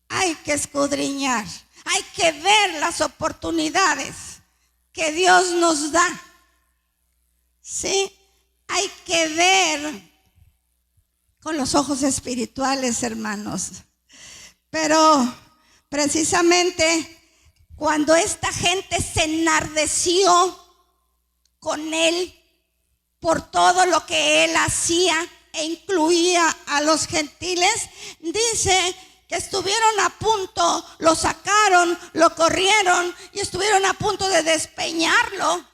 Hay que escudriñar, hay que ver las oportunidades que Dios nos da. Sí, hay que ver con los ojos espirituales, hermanos. Pero precisamente cuando esta gente se enardeció con él por todo lo que él hacía, e incluía a los gentiles, dice que estuvieron a punto, lo sacaron, lo corrieron y estuvieron a punto de despeñarlo.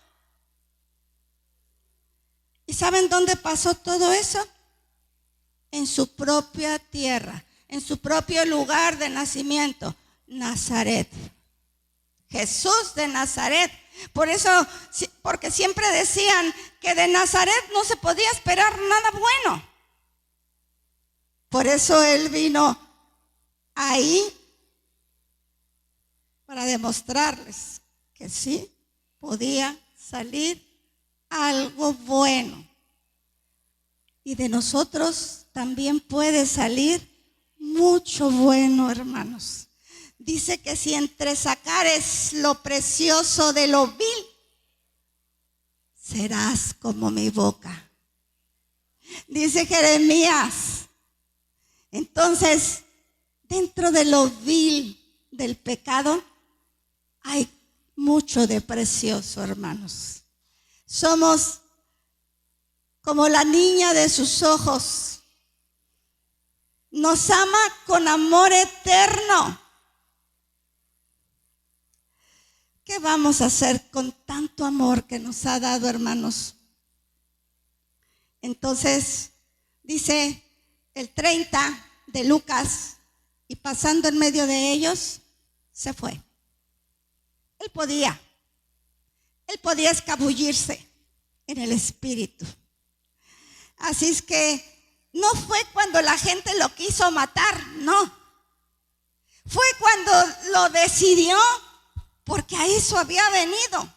¿Y saben dónde pasó todo eso? En su propia tierra, en su propio lugar de nacimiento, Nazaret. Jesús de Nazaret. Por eso, porque siempre decían que de Nazaret no se podía esperar nada bueno. Por eso Él vino ahí para demostrarles que sí podía salir algo bueno. Y de nosotros también puede salir mucho bueno, hermanos. Dice que si entre sacares lo precioso de lo vil, serás como mi boca. Dice Jeremías. Entonces, dentro de lo vil del pecado, hay mucho de precioso, hermanos. Somos como la niña de sus ojos. Nos ama con amor eterno. ¿Qué vamos a hacer con tanto amor que nos ha dado, hermanos? Entonces, dice el 30 de Lucas, y pasando en medio de ellos, se fue. Él podía escabullirse en el espíritu. Así es que no fue cuando la gente lo quiso matar, no. Fue cuando lo decidió, porque a eso había venido,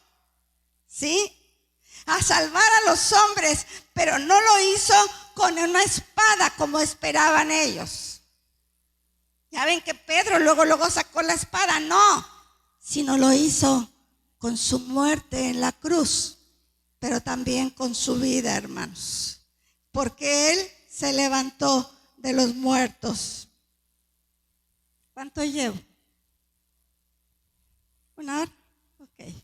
¿sí? A salvar a los hombres, pero no lo hizo con una espada como esperaban ellos. Ya ven que Pedro luego sacó la espada, no, sino lo hizo con su muerte en la cruz, pero también con su vida, hermanos, porque Él se levantó de los muertos. ¿Cuánto llevo? ¿Una hora? Ok,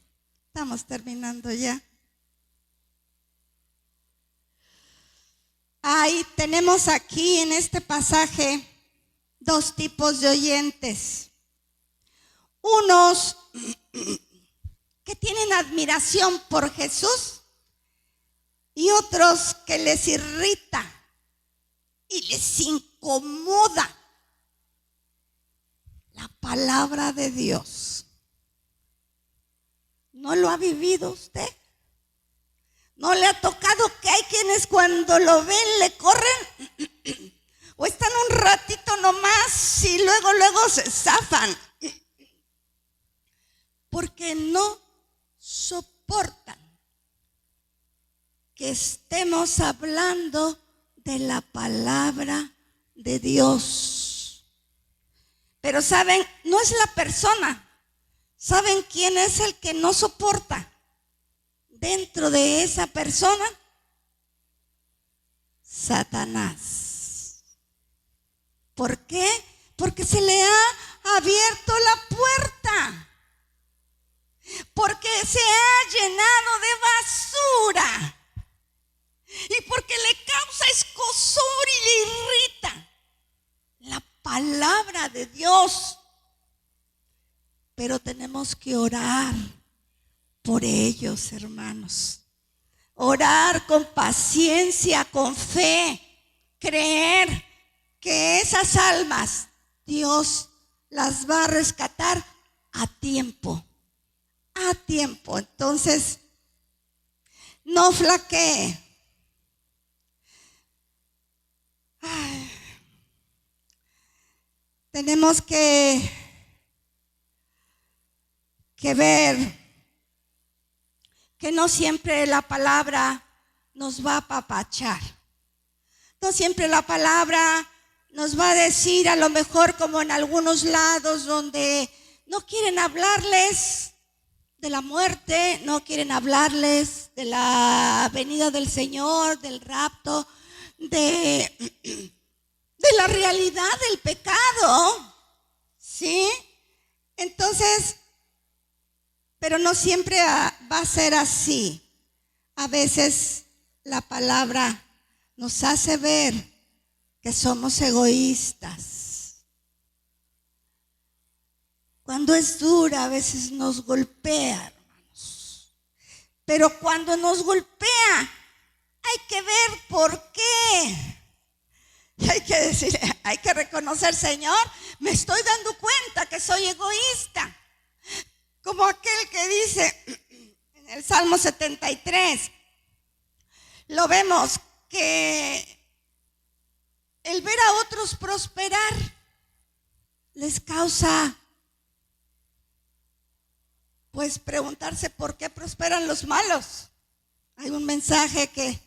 estamos terminando ya. Ahí tenemos aquí en este pasaje dos tipos de oyentes. Unos que tienen admiración por Jesús y otros que les irrita y les incomoda la palabra de Dios. ¿No lo ha vivido usted? ¿No le ha tocado que hay quienes cuando lo ven le corren? ¿O están un ratito nomás y luego se zafan? Porque no soportan que estemos hablando de la palabra de Dios. Pero saben, no es la persona. ¿Saben quién es el que no soporta dentro de esa persona? Satanás. ¿Por qué? Porque se le ha abierto la puerta. Porque se ha llenado de basura. Y porque le causa escozor y le irrita la palabra de Dios. Pero tenemos que orar por ellos, hermanos. Orar con paciencia, con fe. Creer que esas almas Dios las va a rescatar a tiempo. A tiempo. Entonces, no flaquee. Tenemos que ver que no siempre la palabra nos va a apapachar. No siempre la palabra nos va a decir, a lo mejor como en algunos lados donde no quieren hablarles de la muerte, no quieren hablarles de la venida del Señor, del rapto, de la realidad del pecado, ¿sí? Entonces, pero no siempre va a ser así. A veces la palabra nos hace ver que somos egoístas. Cuando es dura, a veces nos golpea, hermanos. Pero cuando nos golpea, hay que ver por qué. Hay que decir, hay que reconocer, Señor, me estoy dando cuenta que soy egoísta. Como aquel que dice en el Salmo 73, lo vemos que el ver a otros prosperar les causa, pues, preguntarse por qué prosperan los malos. Hay un mensaje que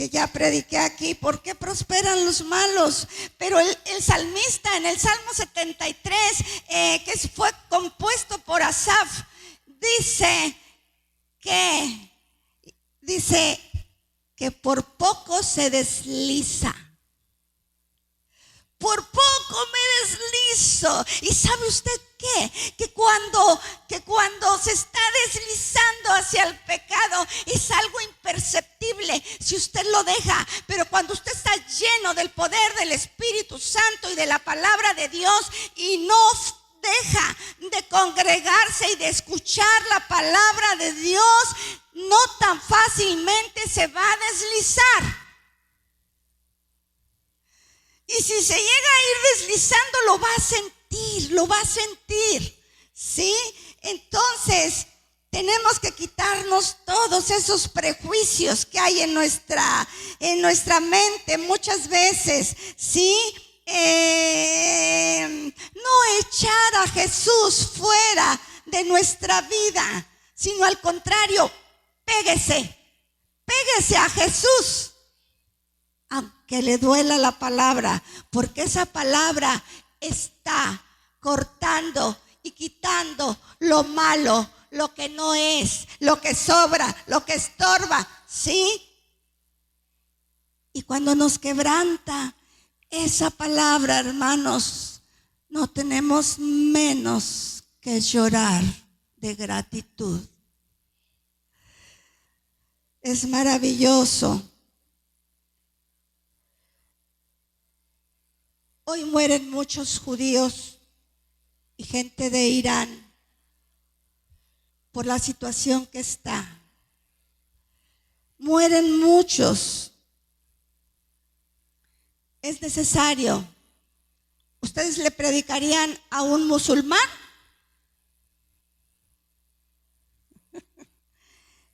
ya prediqué aquí, ¿por qué prosperan los malos? Pero el salmista en el Salmo 73, que fue compuesto por Asaf, dice que por poco se desliza. Por poco me deslizo. ¿Y sabe usted qué? Que cuando se está deslizando hacia el pecado es algo imperceptible si usted lo deja. Pero cuando usted está lleno del poder del Espíritu Santo y de la palabra de Dios y no deja de congregarse y de escuchar la palabra de Dios, no tan fácilmente se va a deslizar. Y si se llega a ir deslizando, lo va a sentir, ¿sí? Entonces, tenemos que quitarnos todos esos prejuicios que hay en nuestra mente muchas veces, ¿sí? No echar a Jesús fuera de nuestra vida, sino al contrario, péguese a Jesús. Aunque le duela la palabra, porque esa palabra está cortando y quitando lo malo, lo que no es, lo que sobra, lo que estorba, ¿sí? Y cuando nos quebranta esa palabra, hermanos, no tenemos menos que llorar de gratitud. Es maravilloso. Hoy mueren muchos judíos y gente de Irán por la situación que está. Mueren muchos. Es necesario. ¿Ustedes le predicarían a un musulmán?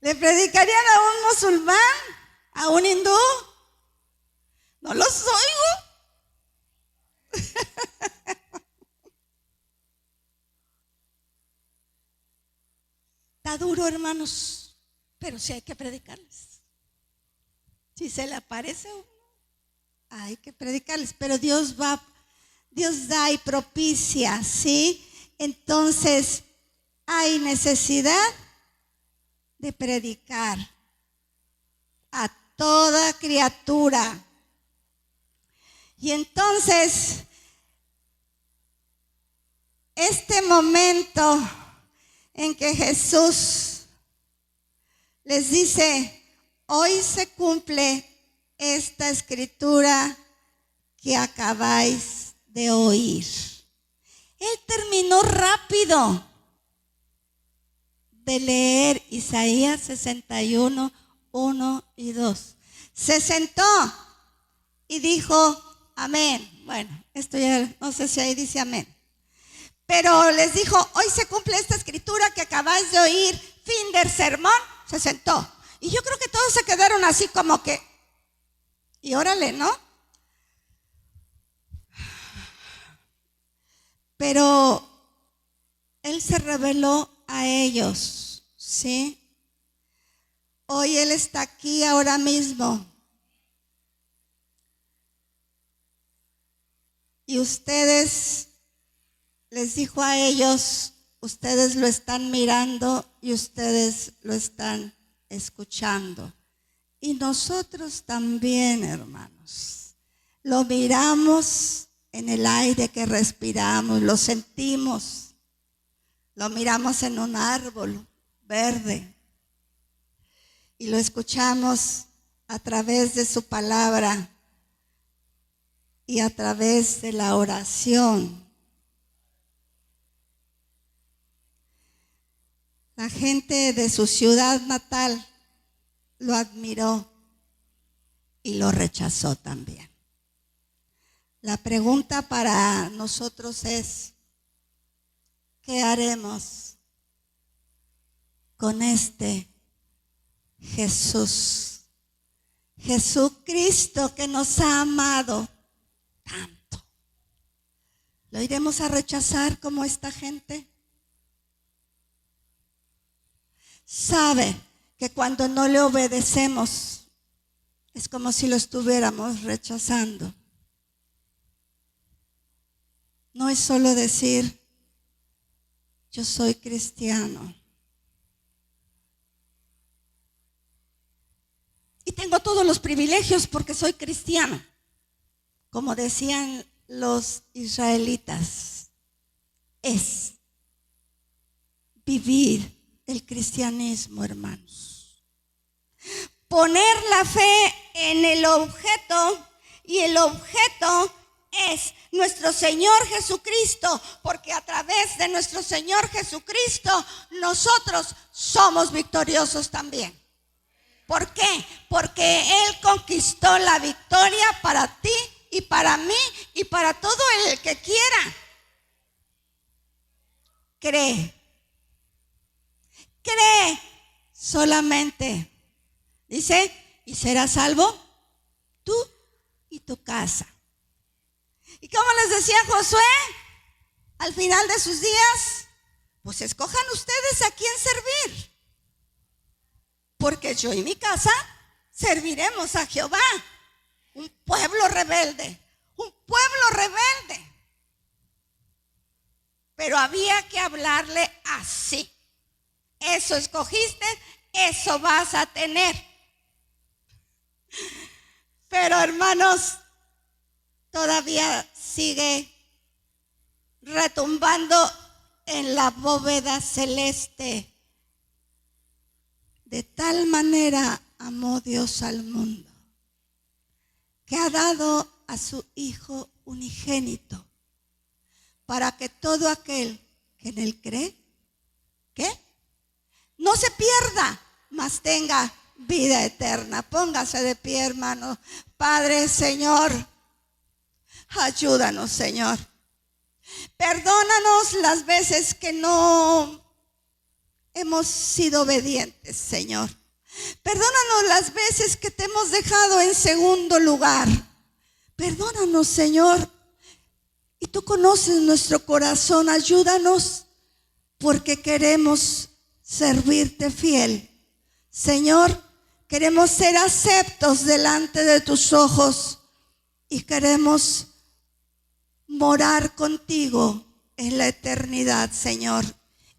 ¿Le predicarían a un musulmán? ¿A un hindú? No los oigo. Está duro, hermanos, pero sí hay que predicarles. Si se le aparece uno, hay que predicarles, pero Dios da y propicia, ¿sí? Entonces hay necesidad de predicar a toda criatura. Y entonces, este momento en que Jesús les dice, hoy se cumple esta escritura que acabáis de oír. Él terminó rápido de leer Isaías 61, 1 y 2. Se sentó y dijo, amén. Bueno, esto ya no sé si ahí dice amén. Pero les dijo, hoy se cumple esta escritura que acabáis de oír, fin del sermón. Se sentó. Y yo creo que todos se quedaron así como que, y órale, ¿no? Pero Él se reveló a ellos, ¿sí? Hoy Él está aquí ahora mismo. Y ustedes, les dijo a ellos, ustedes lo están mirando y ustedes lo están escuchando. Y nosotros también, hermanos, lo miramos en el aire que respiramos, lo sentimos, lo miramos en un árbol verde y lo escuchamos a través de su palabra y a través de la oración. La gente de su ciudad natal lo admiró y lo rechazó también. La pregunta para nosotros es, ¿qué haremos con este Jesús? Jesucristo que nos ha amado tanto. ¿Lo iremos a rechazar como esta gente? Sabe que cuando no le obedecemos es como si lo estuviéramos rechazando. No es solo decir, yo soy cristiano y tengo todos los privilegios porque soy cristiano, como decían los israelitas. Es vivir el cristianismo, hermanos. Poner la fe en el objeto, y el objeto es nuestro Señor Jesucristo, porque a través de nuestro Señor Jesucristo nosotros somos victoriosos también. ¿Por qué? Porque Él conquistó la victoria para ti y para mí y para todo el que quiera. Cree solamente. Dice, y serás salvo tú y tu casa. ¿Y cómo les decía Josué al final de sus días? Pues escojan ustedes a quién servir, porque yo y mi casa serviremos a Jehová. Un pueblo rebelde, un pueblo rebelde. Pero había que hablarle así. Eso escogiste, eso vas a tener. Pero hermanos, todavía sigue retumbando en la bóveda celeste. De tal manera amó Dios al mundo, que ha dado a su Hijo unigénito, para que todo aquel que en Él cree, ¿qué? No se pierda, mas tenga vida eterna. Póngase de pie, hermano. Padre, Señor, ayúdanos, Señor. Perdónanos las veces que no hemos sido obedientes, Señor. Perdónanos las veces que te hemos dejado en segundo lugar. Perdónanos, Señor. Y tú conoces nuestro corazón. Ayúdanos, porque queremos servirte fiel. Señor, queremos ser aceptos delante de tus ojos y queremos morar contigo en la eternidad, Señor.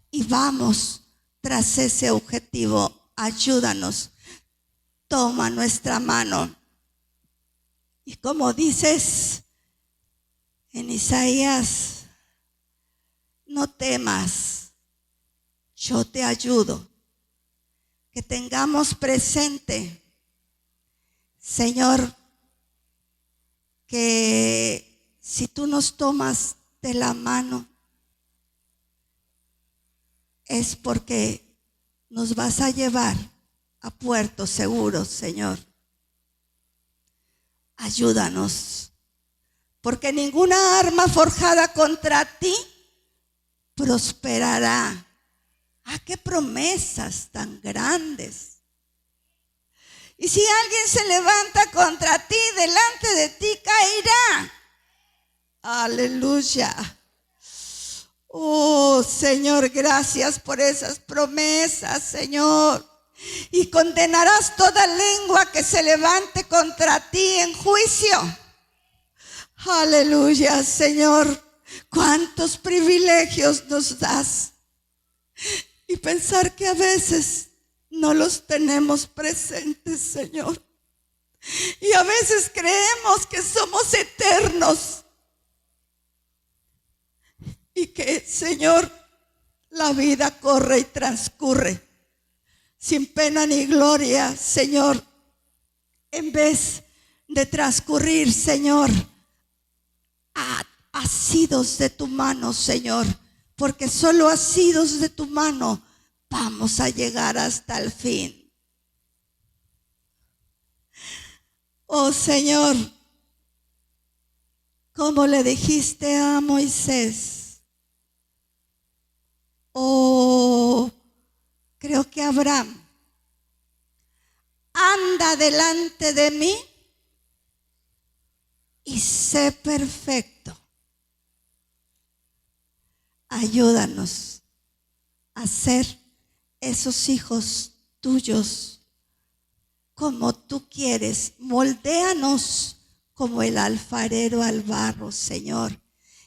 Y vamos tras ese objetivo. Ayúdanos. Toma nuestra mano. Y como dices en Isaías, no temas, yo te ayudo. Que tengamos presente, Señor, que si tú nos tomas de la mano, es porque nos vas a llevar a puertos seguros, Señor. Ayúdanos, porque ninguna arma forjada contra ti prosperará. ¡Ah, qué promesas tan grandes! Y si alguien se levanta contra ti, delante de ti caerá. Aleluya. Oh, Señor, gracias por esas promesas, Señor. Y condenarás toda lengua que se levante contra ti en juicio. Aleluya, Señor. Cuántos privilegios nos das. Y pensar que a veces no los tenemos presentes, Señor. Y a veces creemos que somos eternos. Y que, Señor, la vida corre y transcurre sin pena ni gloria, Señor. en vez de transcurrir, Señor, a asidos de tu mano, Señor, porque solo asidos de tu mano vamos a llegar hasta el fin. Oh Señor, como le dijiste a Moisés, creo que Abraham, anda delante de mí y sé perfecto. Ayúdanos a ser esos hijos tuyos como tú quieres. Moldéanos como el alfarero al barro, Señor.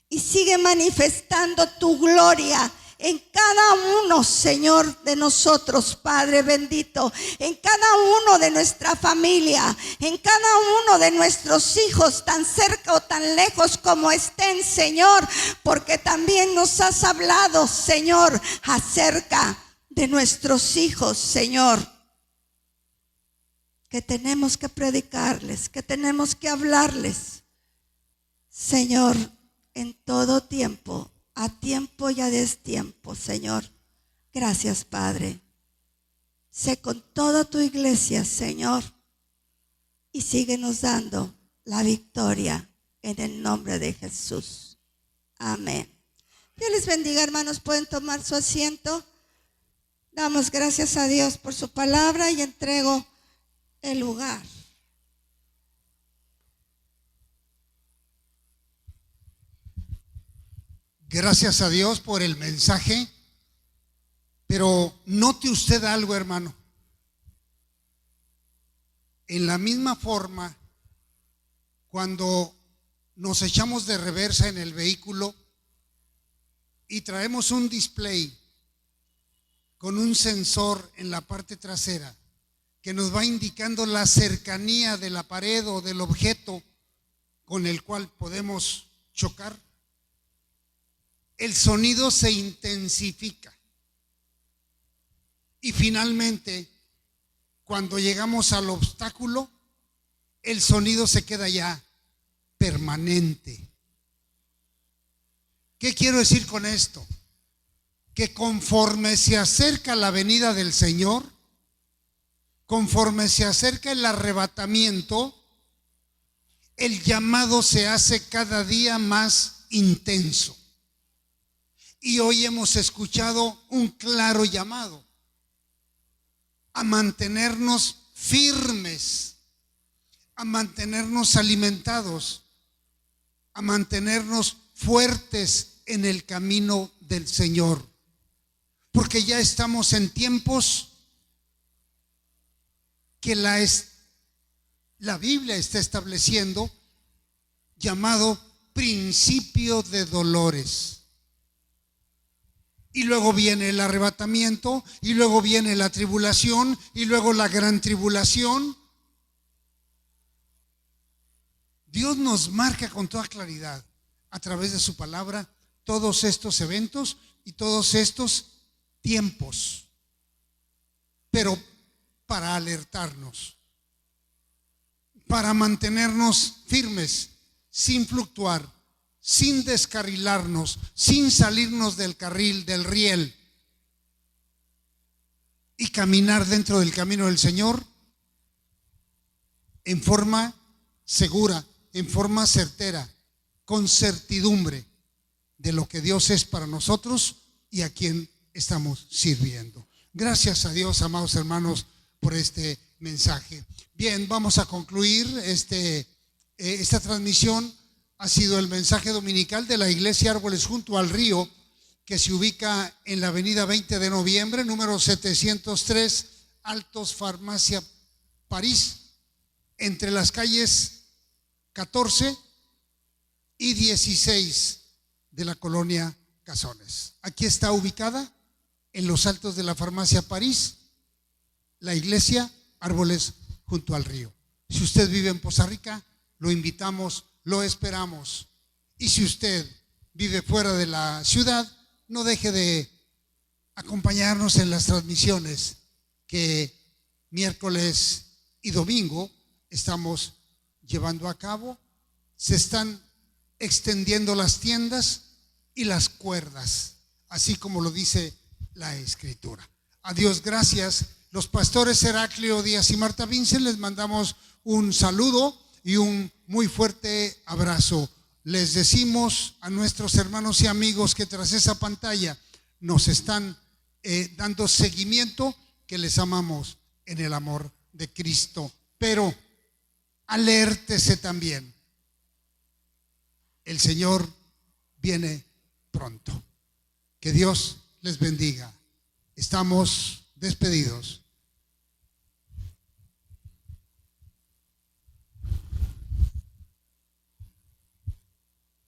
Y sigue manifestando tu gloria en cada uno, Señor, de nosotros, Padre bendito, en cada uno de nuestra familia, en cada uno de nuestros hijos, tan cerca o tan lejos como estén, Señor, porque también nos has hablado, Señor, acerca de nuestros hijos, Señor, que tenemos que predicarles, que tenemos que hablarles, Señor, en todo tiempo, a tiempo y a destiempo, Señor. Gracias, Padre. Sé con toda tu iglesia, Señor, y síguenos dando la victoria en el nombre de Jesús. Amén. Dios les bendiga, hermanos. Pueden tomar su asiento. Damos gracias a Dios por su palabra y entrego el lugar. Gracias a Dios por el mensaje, pero note usted algo, hermano. En la misma forma, cuando nos echamos de reversa en el vehículo y traemos un display con un sensor en la parte trasera que nos va indicando la cercanía de la pared o del objeto con el cual podemos chocar, el sonido se intensifica. Y finalmente, cuando llegamos al obstáculo, el sonido se queda ya permanente. ¿Qué quiero decir con esto? Que conforme se acerca la venida del Señor, conforme se acerca el arrebatamiento, el llamado se hace cada día más intenso. Y hoy hemos escuchado un claro llamado a mantenernos firmes, a mantenernos alimentados, a mantenernos fuertes en el camino del Señor, porque ya estamos en tiempos que la Biblia está estableciendo llamado principio de dolores. Y luego viene el arrebatamiento, y luego viene la tribulación, y luego la gran tribulación. Dios nos marca con toda claridad a través de su palabra todos estos eventos y todos estos tiempos, pero para alertarnos, para mantenernos firmes, sin fluctuar, sin descarrilarnos, sin salirnos del carril, del riel, y caminar dentro del camino del Señor en forma segura, en forma certera, con certidumbre de lo que Dios es para nosotros y a quien estamos sirviendo. Gracias a Dios, amados hermanos, por este mensaje. Bien, vamos a concluir esta transmisión. Ha sido el mensaje dominical de la Iglesia Árboles junto al Río, que se ubica en la avenida 20 de noviembre, número 703, Altos Farmacia, París, entre las calles 14 y 16 de la colonia Cazones. Aquí está ubicada, en los altos de la Farmacia París, la Iglesia Árboles junto al Río. Si usted vive en Poza Rica, lo invitamos, lo esperamos. Y si usted vive fuera de la ciudad, no deje de acompañarnos en las transmisiones que miércoles y domingo estamos llevando a cabo. Se están extendiendo las tiendas y las cuerdas, así como lo dice la Escritura. A Dios gracias. Los pastores Heraclio Díaz y Marta Vincent les mandamos un saludo y un muy fuerte abrazo. Les decimos a nuestros hermanos y amigos que tras esa pantalla nos están dando seguimiento, que les amamos en el amor de Cristo. Pero alértese también. El Señor viene pronto. Que Dios les bendiga. Estamos despedidos.